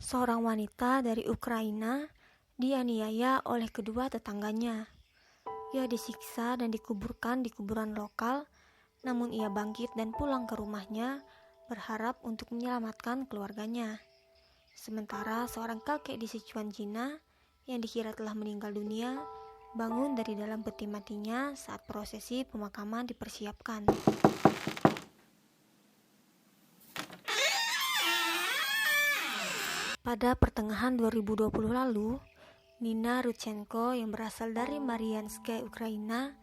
Seorang wanita dari Ukraina dianiaya oleh kedua tetangganya. Ia disiksa dan dikuburkan di kuburan lokal, namun ia bangkit dan pulang ke rumahnya berharap untuk menyelamatkan keluarganya. Sementara seorang kakek di Sichuan, Cina yang dikira telah meninggal dunia bangun dari dalam peti matinya saat prosesi pemakaman dipersiapkan. Pada pertengahan 2020 lalu, Nina Rudchenko yang berasal dari Mariansk, Ukraina,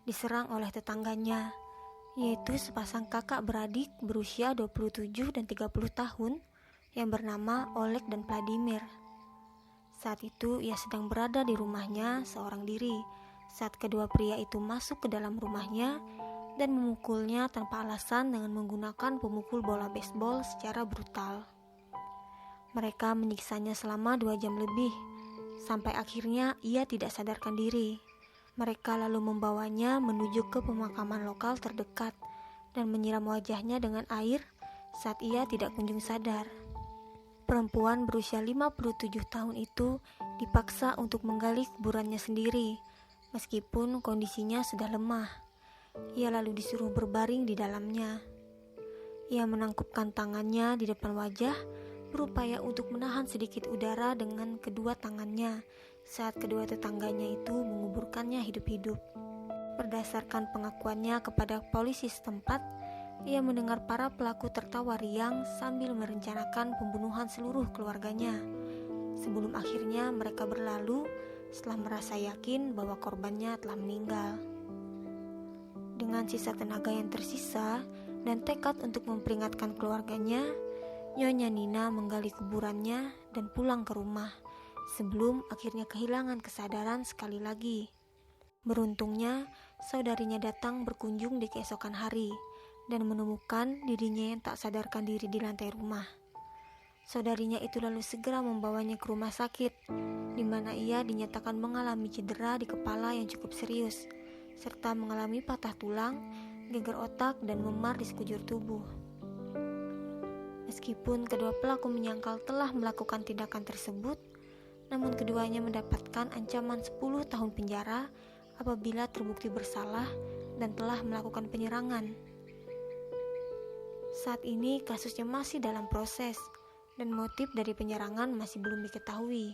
diserang oleh tetangganya, yaitu sepasang kakak beradik berusia 27 dan 30 tahun yang bernama Oleg dan Vladimir. Saat itu ia sedang berada di rumahnya seorang diri saat kedua pria itu masuk ke dalam rumahnya dan memukulnya tanpa alasan dengan menggunakan pemukul bola baseball secara brutal. Mereka menyiksanya selama 2 jam lebih, sampai akhirnya ia tidak sadarkan diri. Mereka lalu membawanya menuju ke pemakaman lokal terdekat dan menyiram wajahnya dengan air saat ia tidak kunjung sadar. Perempuan berusia 57 tahun itu dipaksa untuk menggali kuburannya sendiri, meskipun kondisinya sudah lemah. Ia lalu disuruh berbaring di dalamnya. Ia menangkupkan tangannya di depan wajah, berupaya untuk menahan sedikit udara dengan kedua tangannya saat kedua tetangganya itu menguburkannya hidup-hidup. Berdasarkan pengakuannya kepada polisi setempat, ia mendengar para pelaku tertawa riang sambil merencanakan pembunuhan seluruh keluarganya, sebelum akhirnya mereka berlalu setelah merasa yakin bahwa korbannya telah meninggal. Dengan sisa tenaga yang tersisa dan tekad untuk memperingatkan keluarganya, Nyonya Nina menggali kuburannya dan pulang ke rumah sebelum akhirnya kehilangan kesadaran sekali lagi. Beruntungnya, saudarinya datang berkunjung di keesokan hari dan menemukan dirinya yang tak sadarkan diri di lantai rumah. Saudarinya itu lalu segera membawanya ke rumah sakit, di mana ia dinyatakan mengalami cedera di kepala yang cukup serius, serta mengalami patah tulang, geger otak, dan memar di sekujur tubuh. Meskipun kedua pelaku menyangkal telah melakukan tindakan tersebut, namun keduanya mendapatkan ancaman 10 tahun penjara apabila terbukti bersalah dan telah melakukan penyerangan. Saat ini kasusnya masih dalam proses dan motif dari penyerangan masih belum diketahui.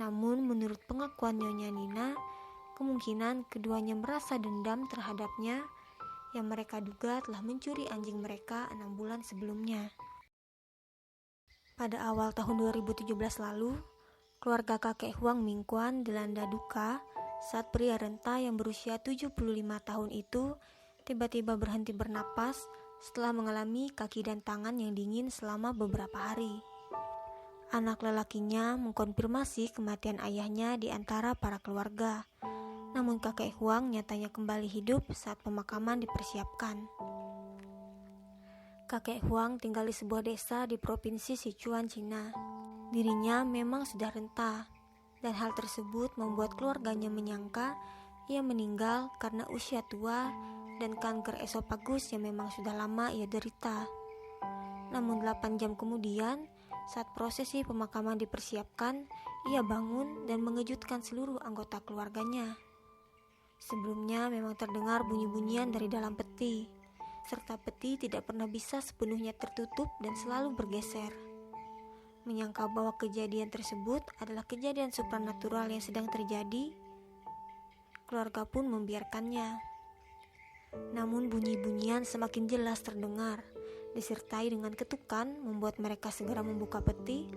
Namun menurut pengakuan Nyonya Nina, kemungkinan keduanya merasa dendam terhadapnya yang mereka duga telah mencuri anjing mereka 6 bulan sebelumnya. Pada awal tahun 2017 lalu, keluarga kakek Huang Mingquan dilanda duka saat pria renta yang berusia 75 tahun itu tiba-tiba berhenti bernapas setelah mengalami kaki dan tangan yang dingin selama beberapa hari. Anak lelakinya mengkonfirmasi kematian ayahnya di antara para keluarga, namun kakek Huang nyatanya kembali hidup saat pemakaman dipersiapkan. Kakek Huang tinggal di sebuah desa di provinsi Sichuan, Cina. Dirinya memang sudah renta, dan hal tersebut membuat keluarganya menyangka ia meninggal karena usia tua dan kanker esofagus yang memang sudah lama ia derita. Namun 8 jam kemudian, saat prosesi pemakaman dipersiapkan, ia bangun dan mengejutkan seluruh anggota keluarganya. Sebelumnya memang terdengar bunyi-bunyian dari dalam peti, serta peti tidak pernah bisa sepenuhnya tertutup dan selalu bergeser. Menyangka bahwa kejadian tersebut adalah kejadian supranatural yang sedang terjadi, keluarga pun membiarkannya. Namun bunyi-bunyian semakin jelas terdengar, disertai dengan ketukan membuat mereka segera membuka peti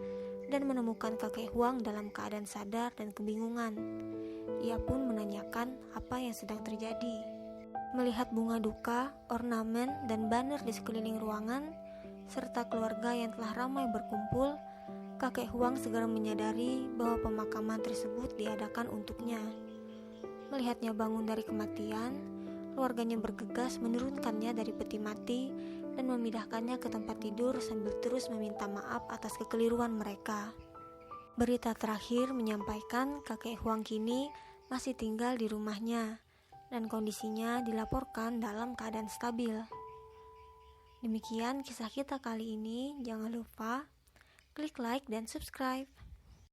dan menemukan kakek Huang dalam keadaan sadar dan kebingungan. Ia pun menanyakan apa yang sedang terjadi. Melihat bunga duka, ornamen, dan banner di sekeliling ruangan, serta keluarga yang telah ramai berkumpul, kakek Huang segera menyadari bahwa pemakaman tersebut diadakan untuknya. Melihatnya bangun dari kematian, keluarganya bergegas menurunkannya dari peti mati dan memindahkannya ke tempat tidur sambil terus meminta maaf atas kekeliruan mereka. Berita terakhir menyampaikan kakek Huang kini masih tinggal di rumahnya dan kondisinya dilaporkan dalam keadaan stabil. Demikian kisah kita kali ini. Jangan lupa Klik like dan subscribe.